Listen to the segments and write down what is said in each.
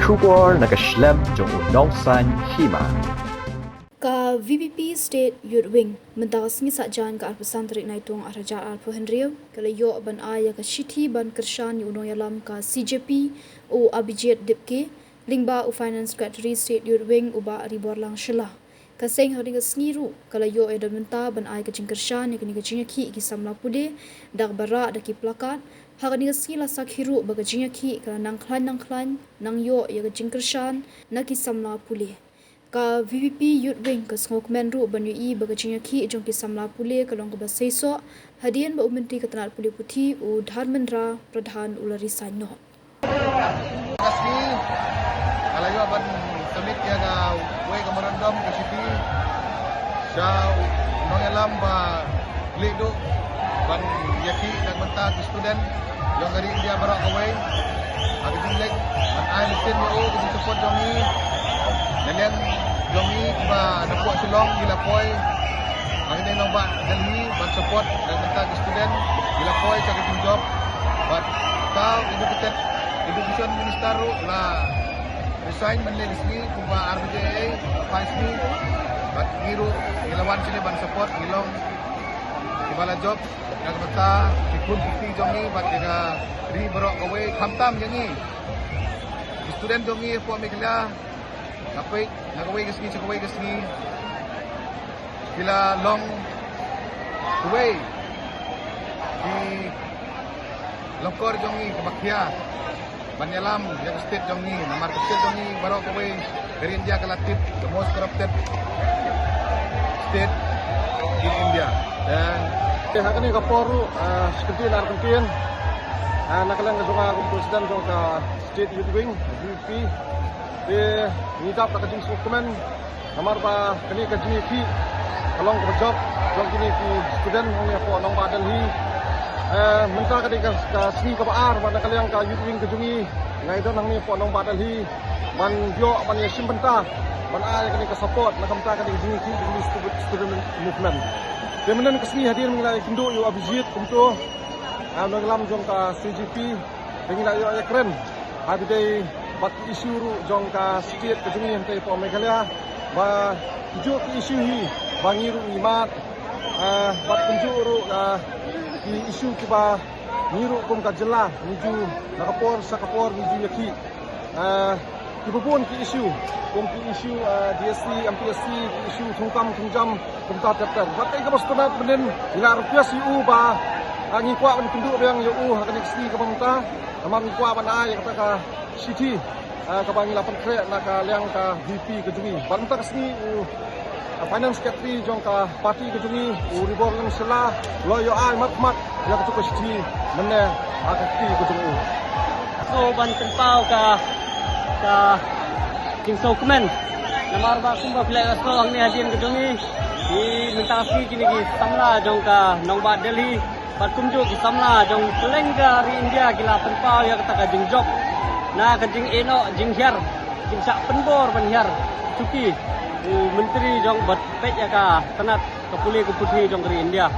Shubor nakaslem jong unong san hima. Ka VPP State Youth Wing mentas ngi sajan ka arpesan tarik naitung araja arpo Henry kala yo ban aya ka shiti ban kershan unong yalam ka CJP o Abijit Dipke lingba u Finance Secretary State Youth Wing uba ribor lang shela kaseng hari ka sniru kala yo eda menta ban aya ka jingkershan ni ka jingaki ki samla pude dak bara daki plakat hagani ka skila sakhiru baga jingaki kala nangklan nang yo ya ka jingkershan na ki samla pule ka VPP Youth Wing ka sngokmen ru ban ui baga jingaki jong ki samla pule kalong ka basaiso hadian ba umenti ka tanat pule puthi u dharmendra pradhan ulari saino kasih kalau yo ban semit ya ga we ka marandam ka city sa nongelam ba lido ban yaki dan mentah ke student yang dari India barak away agak jumlah ban ai mesin yo ke support jongi dan jongi ba napok selong gila poi ang ini nombak Delhi ban support dan mentah ke student gila poi sa ke job but kau education minister lah resign man legacy kumba RBJA vice me but ngiru ilawan sini ban support ngilong ibala job yang mata ikut bukti jongi bat jaga ri borok kawe khamtam jangi student jongi po migla kapai nagawe gasni bila long kawe di longkor jongi kebakia Banyalam, yang state jongi, namar state jongi, baru kawe dari India kalatit, the most corrupted state in India. Dan hari ini kaporu seperti yang mungkin nakalang juga presiden juga State Youth Wing (VP) di nidap tak kajing dokumen namar pa kini kajing ki kalong kerja jong kini ki student hanya po nong badan hi mentah ketika sini ke Baar, mana kalian ke Youth Wing kejungi, ngai itu nang ni po nong badal hi, man bio man yesim mentah, man ay ketika support, nak mentah ketika kejungi ki di student movement. Kemudian kesini hadir mengenai kindu yo Abijit kumtu, nanglam jong ke CGP, mengenai yo keren, habis bat isu ru jong ke state kejungi yang po Meghalaya, ba tujuh isu hi, bangiru imat, bat tunjuk ru di isu kiba niru kum ka jela niju nakapor sakapor niju yaki kibupun ki isu kum ki isu DSC MPSC ki isu thungkam thungjam kum ta chapter batai ka bastuna benen ila rupiah siu ba angi kwa ban kundu yang yu hakani ksi ka pamta amam kwa ban ai ka ka city ka bangi lapan kre na ka liang ka VP ke jungi banta kasni Finance Secretary jong ka parti ke jungi uribor lang sila loyo ai mat ya ke tukas ti menne akti ke jungi so ban tempau ka king so komen namar ba kumba flag so ang ni hadin ke jungi di minta si kini ki samla jong ka nongba Delhi bat kumju ki samla jong telengga ri India gila tempau ya kata ka jing job na ka jing eno jing hyar jing sak penbor ban hyar cuki menteri jong bat pet ya ka tanat kapuli ke putih jong dari India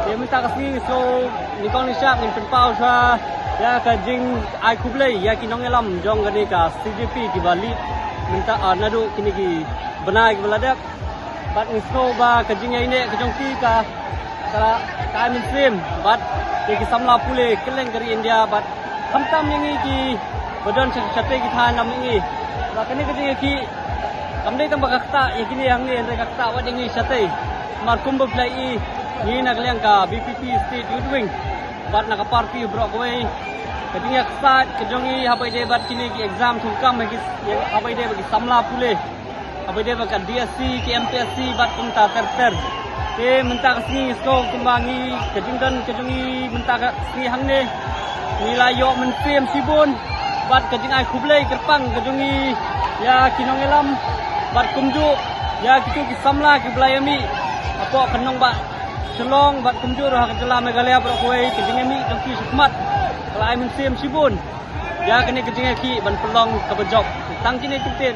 dia minta kasih so nikong ni syak ngin penpau sa ya ka jing ai kublai ya ki nong elam jong gani ka CJP ki Bali minta nadu kini ki benai ki beladak bat ni so ba ka jing ya ine ka jong ki ka muslim bat ki samla pule keleng dari India bat khamtam yang ki badan chate ki than nam ni ba kani ka jing ki kamdai tambah kakta yang kini yang ni andre kakta wat yang ni sate mar kumbo play ni nak liang ka BPP State Youth Wing bat nak party bro kowe kadinya start kejongi habai de bat kini ki exam thukam ki habai de bagi samla pule habai de bagi DSC ki MPSC bat kunta ter te menta kasni sko kumbangi kejingdan kejongi menta kasni hangne nilai yo mensim sibun bat kejing ai kublai kerpang kejongi ya kinongelam bat kumju ya kitu ki samla ki blayami apo kenong ba selong bat kumju roh ka jela Meghalaya bro kowe kejingemi tangki sukmat kalai mensim sibun ya kene kejing ki ban pelong ka bejok tangki ne titen